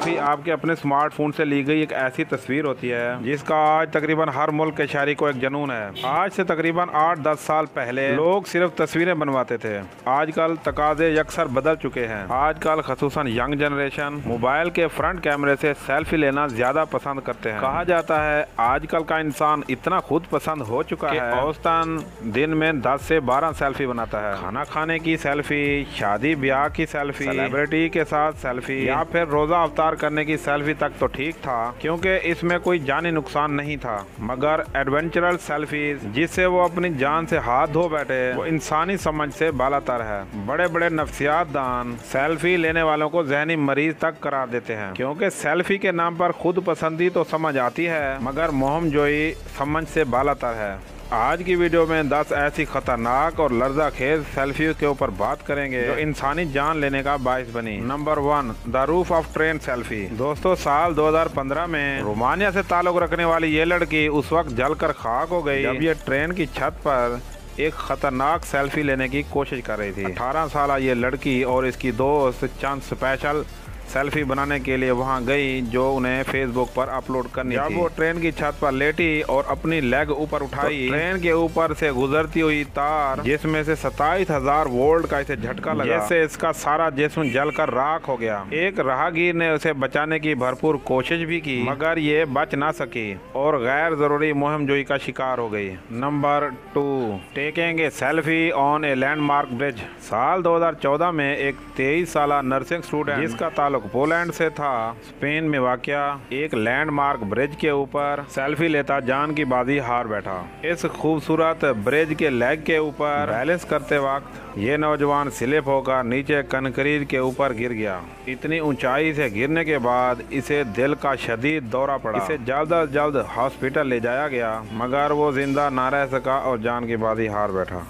Selfie आपके अपने smartphone से ली गई एक ऐसी तस्वीर होती है जिसका आज तकरीबन हर मुल्क के शहरी को एक जुनून है। आज से तकरीबन 8-10 साल पहले लोग सिर्फ तस्वीरें बनवाते थे। आजकल तकाजे यकसर बदल चुके हैं। आजकल खसूसन यंग जनरेशन मोबाइल के फ्रंट कैमरे से सेल्फी लेना ज्यादा पसंद करते हैं। कहा जाता है आजकल का इंसान इतना खुद पसंद हो चुका है, औसतन दिन में 10 से 12 सेल्फी बनाता है। खाना खाने की सेल्फी, शादी ब्याह की सेल्फी, सेलिब्रिटी के साथ सेल्फी या फिर रोजा अवतार करने की सेल्फी तक तो ठीक था क्योंकि इसमें कोई जानी नुकसान नहीं था, मगर एडवेंचरल सेल्फीज जिससे वो अपनी जान से हाथ धो बैठे वो इंसानी समझ से बालातर है। बड़े बड़े नफ्सियात दान सेल्फी लेने वालों को जहनी मरीज तक करार देते हैं क्योंकि सेल्फी के नाम पर खुद पसंदी तो समझ आती है मगर मोहम जोई समझ से बालातर है। आज की वीडियो में 10 ऐसी खतरनाक और लर्ज़ाखेज सेल्फी के ऊपर बात करेंगे जो इंसानी जान लेने का बाइस बनी। Number 1, the roof of train selfie. दोस्तों, साल 2015 में रोमानिया से ताल्लुक रखने वाली ये लड़की उस वक्त जलकर खाक हो गई जब ये ट्रेन की छत पर एक खतरनाक सेल्फी लेने की कोशिश कर रही थी। 18 साल ये लड़की और इसकी दोस्त चंद स्पेशल सेल्फी बनाने के लिए वहां गई जो उन्हें फेसबुक पर अपलोड करनी थी। जब वो ट्रेन की छत पर लेटी और अपनी लेग ऊपर उठाई तो ट्रेन के ऊपर से गुजरती हुई तार जिसमें से 27,000 वोल्ट का इसे झटका लगा जिससे इसका सारा जिस्म जलकर राख हो गया। एक राहगीर ने उसे बचाने की भरपूर कोशिश भी की मगर ये बच ना सकी और गैर जरूरी मुहिम जोई का शिकार हो गई। Number 2, taking a selfie on a landmark bridge. साल 2014 में एक 23 साल नर्सिंग स्टूडेंट जिसका ताल्लुक पोलैंड से था, स्पेन में वाक़या एक लैंडमार्क ब्रिज के ऊपर सेल्फी लेता जान की बाजी हार बैठा। इस खूबसूरत ब्रिज के लेग के ऊपर बैलेंस करते वक्त ये नौजवान स्लिप होकर नीचे कंक्रीट के ऊपर गिर गया। इतनी ऊंचाई से गिरने के बाद इसे दिल का शदीद दौरा पड़ा। इसे जल्द अज जल्द हॉस्पिटल ले जाया गया मगर वो जिंदा ना रह सका और जान की बाजी हार बैठा।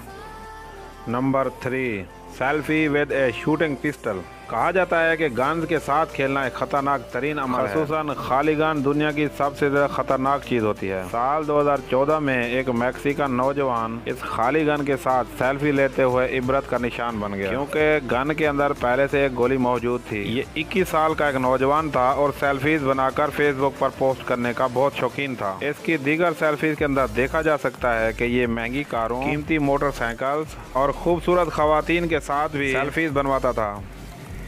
Number 3, selfie with A shooting pistol. कहा जाता है कि गन्स के साथ खेलना एक खतरनाक तरीन अमल है। खसूसन खाली गन दुनिया की सबसे ज्यादा खतरनाक चीज होती है। साल 2014 में एक मैक्सिकन नौजवान इस खाली गन के साथ सेल्फी लेते हुए इबरत का निशान बन गया क्योंकि गन के अंदर पहले से एक गोली मौजूद थी। ये 21 साल का एक नौजवान था और सेल्फीज बनाकर फेसबुक पर पोस्ट करने का बहुत शौकीन था। इसकी दीगर सेल्फीज के अंदर देखा जा सकता है कि ये महंगी कारों, कीमती मोटरसाइकिल्स और खूबसूरत खवातीन के साथ भी सेल्फीज बनवाता था।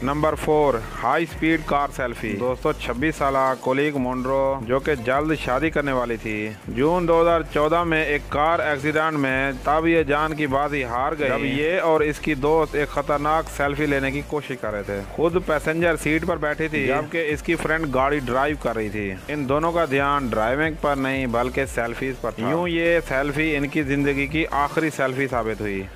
Number 4, high speed car selfie. दोस्तों, 26 साल कोलिग मोन्ड्रो जो कि जल्द शादी करने वाली थी, जून 2014 में एक कार एक्सीडेंट में तब ये जान की बाजी हार गई जब ये और इसकी दोस्त एक खतरनाक सेल्फी लेने की कोशिश कर रहे थे। खुद पैसेंजर सीट पर बैठी थी जबकि इसकी फ्रेंड गाड़ी ड्राइव कर रही थी। इन दोनों का ध्यान ड्राइविंग पर नहीं बल्कि सेल्फीज पर था। यूं ये सेल्फी इनकी जिंदगी की आखिरी सेल्फी साबित हुई।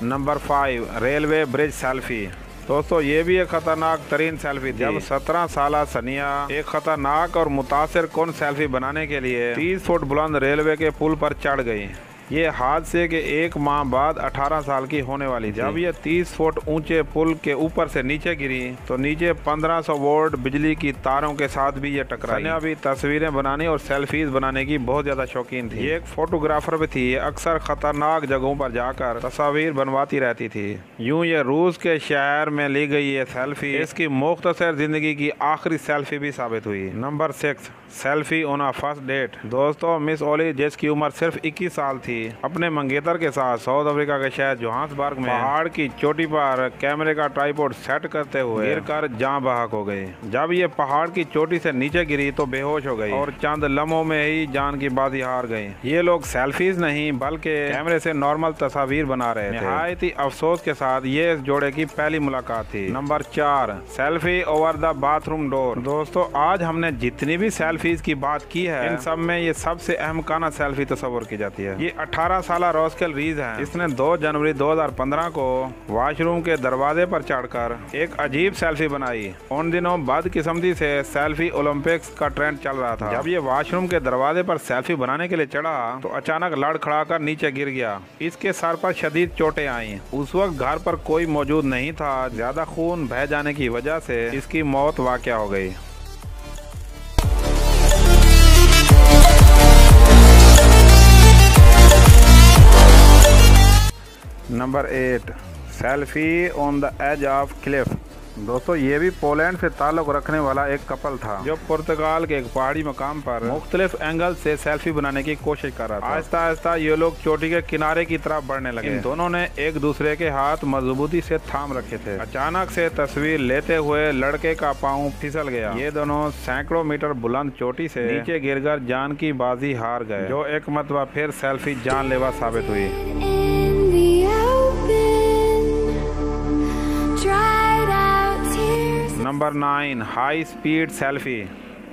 Number 5, railway bridge selfie. दोस्तों, ये भी एक खतरनाक तरीन सेल्फी थी जब 17 साल सनिया एक खतरनाक और मुतासिर कौन सेल्फी बनाने के लिए 30 फुट बुलंद रेलवे के पुल पर चढ़ गई। ये हादसे के एक माह बाद 18 साल की होने वाली थी। जब ये 30 फुट ऊंचे पुल के ऊपर से नीचे गिरी तो नीचे 1500 वोल्ट बिजली की तारों के साथ भी ये टकराई। सनिया भी तस्वीरें बनाने और सेल्फीज बनाने की बहुत ज्यादा शौकीन थी। ये एक फोटोग्राफर भी थी। अक्सर खतरनाक जगहों पर जाकर तस्वीर बनवाती रहती थी। यूं ये रूस के शहर में ली गई ये सेल्फी इसकी मुख्तसर जिंदगी की आखिरी सेल्फी भी साबित हुई। Number 6, selfie on a first date. दोस्तों, मिस ओली जिसकी उम्र सिर्फ 21 साल थी अपने मंगेतर के साथ साउथ अफ्रीका के शहर जोहान्सबर्ग में पहाड़ की चोटी पर कैमरे का ट्राइपॉड सेट करते हुए गिरकर जान बहक हो गई। जब ये पहाड़ की चोटी से नीचे गिरी तो बेहोश हो गई और चंद लम्हों में ही जान की बाजी हार गई। ये लोग सेल्फीज नहीं बल्कि कैमरे से नॉर्मल तस्वीर बना रहे थे। निहायत ही अफसोस के साथ ये इस जोड़े की पहली मुलाकात थी। Number 4, selfie over the bathroom door. दोस्तों, आज हमने जितनी भी सेल्फीज की बात की है इन सब में ये सबसे अहम काना सेल्फी तस्वर की जाती है। ये 18 साल रोस्केल रीज है। इसने 2 जनवरी 2015 को वॉशरूम के दरवाजे पर चढ़कर एक अजीब सेल्फी बनाई। उन दिनों बदकिस्मती से सेल्फी ओलंपिक्स का ट्रेंड चल रहा था। जब ये वॉशरूम के दरवाजे पर सेल्फी बनाने के लिए चढ़ा तो अचानक लड़खड़ाकर नीचे गिर गया। इसके सर पर शदीद चोटें आईं। उस वक्त घर पर कोई मौजूद नहीं था। ज्यादा खून बह जाने की वजह से इसकी मौत वाक़या हो गई। Number 8, selfie on the edge of cliff. दोस्तों ये भी पोलैंड से ताल्लुक रखने वाला एक कपल था जो पुर्तगाल के एक पहाड़ी मकाम पर मुख्तलिफ एंगल से सेल्फी बनाने की कोशिश कर रहा था। आहिस्ता आहिस्ता ये लोग चोटी के किनारे की तरफ बढ़ने लगे। इन दोनों ने एक दूसरे के हाथ मजबूती से थाम रखे थे। अचानक से तस्वीर लेते हुए लड़के का पाँव फिसल गया। ये दोनों सैकड़ों मीटर बुलंद चोटी से नीचे गिरकर जान की बाजी हार गए, जो एक मरतबा फिर सेल्फी जानलेवा साबित हुई। Number 9, high speed selfie.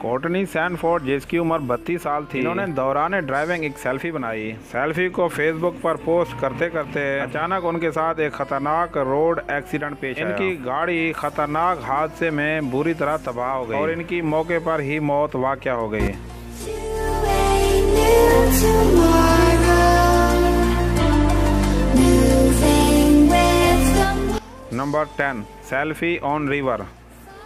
Courtney Sanford, जिसकी उम्र 32 साल थी, इन्होंने दौरान ड्राइविंग एक सेल्फी बनाई। सेल्फी को फेसबुक पर पोस्ट करते करते अचानक उनके साथ एक खतरनाक रोड एक्सीडेंट पेश आया। इनकी गाड़ी खतरनाक हादसे में बुरी तरह तबाह हो गई और इनकी मौके पर ही मौत वाक़या हो गई। Number 10, selfie on river.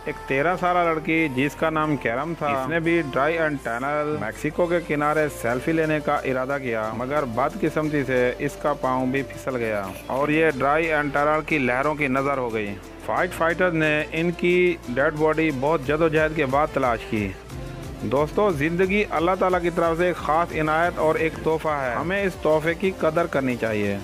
एक 13 साल लड़की जिसका नाम कैरम था, इसने भी ड्राई एंड टनल मैक्सिको के किनारे सेल्फी लेने का इरादा किया, मगर बदकिस्मती से इसका पाँव भी फिसल गया और ये ड्राई एंड टनल की लहरों की नज़र हो गई। फाइटर्स ने इनकी डेड बॉडी बहुत जदोजहद के बाद तलाश की। दोस्तों, ज़िंदगी अल्लाह ताला की तरफ से एक ख़ास इनायत और एक तोहफ़ा है। हमें इस तोहफ़े की कदर करनी चाहिए।